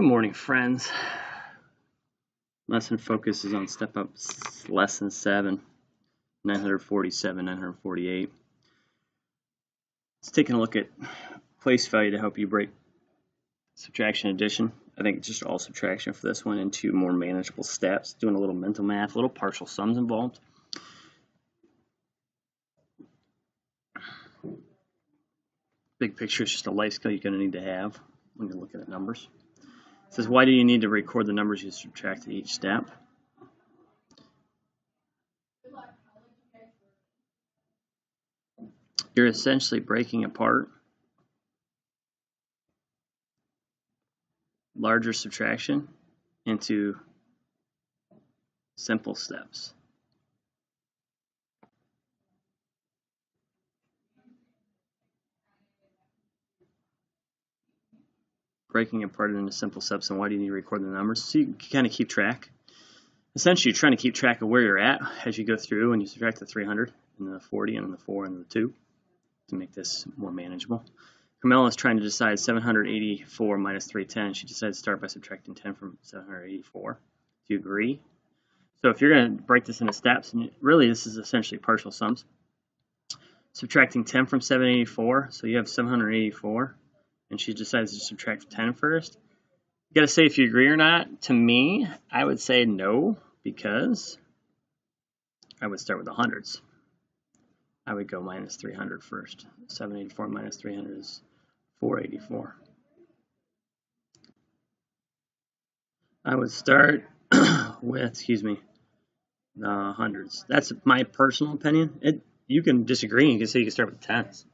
Good morning, friends. Lesson focus is on step up lesson 7, 947, 948. It's taking a look at place value to help you break subtraction addition. I think just all subtraction for this one into more manageable steps, doing a little mental math, a little partial sums involved. Big picture is just a life skill you're going to need to have when you're looking at numbers. It says, why do you need to record the numbers you subtract at each step? You're essentially breaking apart larger subtraction into simple steps. Breaking apart into simple steps, and why do you need to record the numbers? So you can kind of keep track. Essentially, you're trying to keep track of where you're at as you go through and you subtract the 300 and the 40 and the 4 and the 2 to make this more manageable. Carmela is trying to decide 784 minus 310. She decided to start by subtracting 10 from 784. Do you agree? So if you're going to break this into steps, and really this is essentially partial sums. Subtracting 10 from 784, so you have 784, and she decides to subtract 10 first. You got to say if you agree or not. To me, I would say no, because I would start with the hundreds. I would go minus 300 first. 784 minus 300 is 484. I would start with, the hundreds. That's my personal opinion. You can disagree. You can say you can start with tens.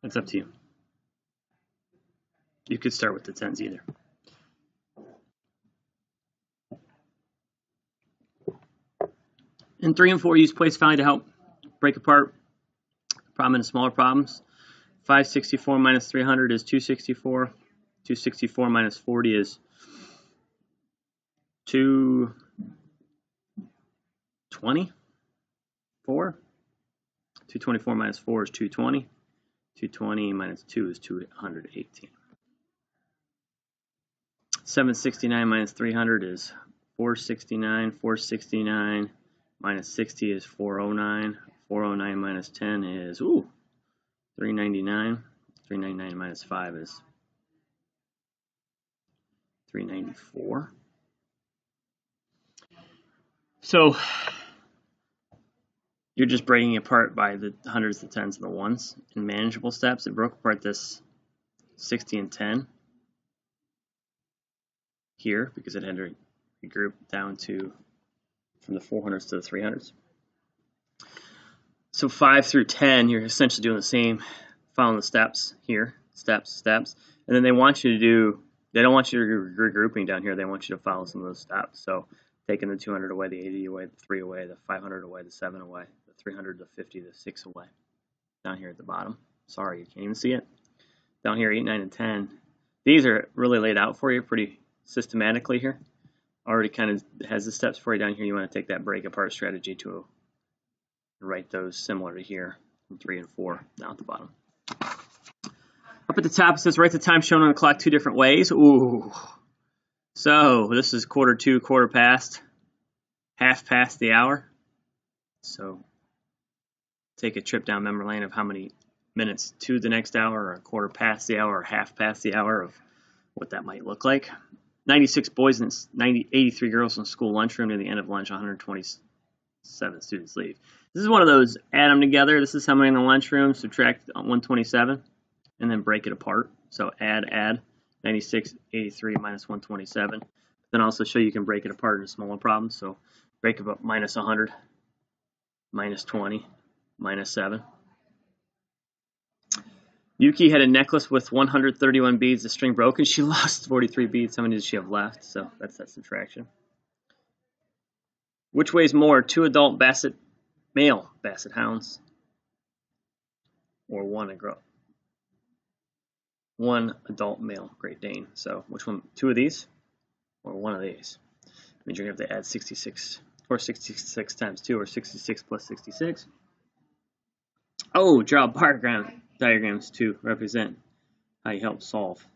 That's up to you. You could start with the tens either. In 3 and 4, use place value to help break apart problem into smaller problems. 564 minus 300 is 264. 264 minus 40 is 224. 224 minus 4 is 220. 220 minus 2 is 218. 769 minus 300 is 469. 469 minus 60 is 409. 409 minus 10 is 399. 399 minus 5 is 394. So you're just breaking apart by the hundreds, the tens, and the ones in manageable steps. It broke apart this 60 and 10 here because it had to regroup down to from the 400s to the 300s. So 5 through 10, you're essentially doing the same, following the steps here, steps, and then they don't want you to regrouping down here. They want you to follow some of those steps. So taking the 200 away, the 80 away, the 3 away, the 500 away, the 7 away, the 300, the 50, the 6 away. Down here at the bottom. Sorry, you can't even see it. Down here, 8, 9, and 10. These are really laid out for you pretty systematically here. Already kind of has the steps for you down here. You want to take that break apart strategy to write those similar to here in 3 and 4 down at the bottom. Up at the top it says write the time shown on the clock 2 different ways. Ooh. So this is 1/4 to, 1/4 past, half past the hour. So take a trip down memory lane of how many minutes to the next hour, or 1/4 past the hour, or half past the hour, of what that might look like. 96 boys and 83 girls in the school lunchroom. Near the end of lunch, 127 students leave. This is one of those add them together. This is how many in the lunchroom, subtract 127, and then break it apart. So add 96, 83 minus 127. Then also show you can break it apart into smaller problems. So break it up minus 100, minus 20, minus 7. Yuki had a necklace with 131 beads. The string broke and she lost 43 beads. How many did she have left? So that's that subtraction. Which weighs more, 2 adult male basset hounds, or one adult male Great Dane? So which one? 2 of these or 1 of these? That means you're going to have to add 66, or 66 times 2, or 66 plus 66. Oh, draw bar diagrams to represent how you help solve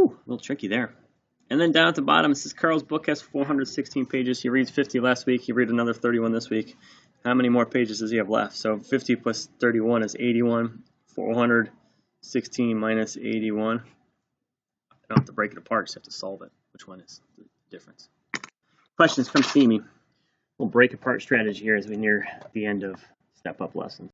Whew, a little tricky there. And then down at the bottom, it says Carl's book has 416 pages. He reads 50 last week. He read another 31 this week. How many more pages does he have left? So 50 plus 31 is 81. 416 minus 81. I don't have to break it apart, just have to solve it. Which one is the difference? Questions, come see me. We'll break apart strategy here as we near the end of step-up lessons.